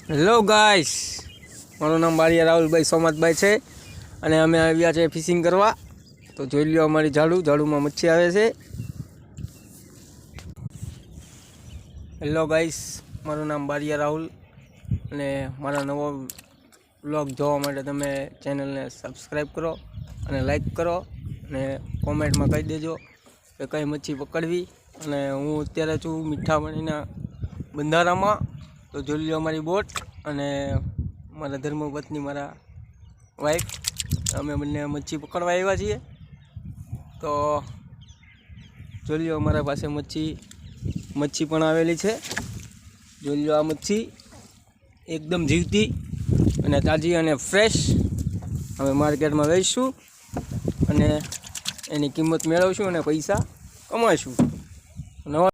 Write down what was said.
Hello guys, મારું નામ બારિયા રાહુલભાઈ સોમતભાઈ છે અને અમે આવ્યા છે ફિશિંગ કરવા. તો જોઈ લ્યો અમારી ઝાડુમાં મચ્છી આવે છે. હેલો ગાઈસ, મારું નામ બારિયા રાહુલ અને મારા નવો વ્લોગ જોવા માટે તમે ચેનલને સબસ્ક્રાઈબ કરો અને લાઈક કરો અને કોમેન્ટમાં કહી દેજો કે કઈ મચ્છી પકડવી. અને હું અત્યારે છું મીઠામણીના બંધારામાં. તો જોઈ લો અમારી બોટ અને મારા ધર્મપત્ની, મારા વાઈફ, અમે બંને મચ્છી પકડવા આવ્યા છીએ. તો જોઈ લો અમારા પાસે મચ્છી પણ આવેલી છે. જોઈ લો આ મચ્છી એકદમ જીવતી અને તાજી અને ફ્રેશ અમે માર્કેટમાં લઈશું અને એની કિંમત મેળવશું અને પૈસા કમાઈશું. નવા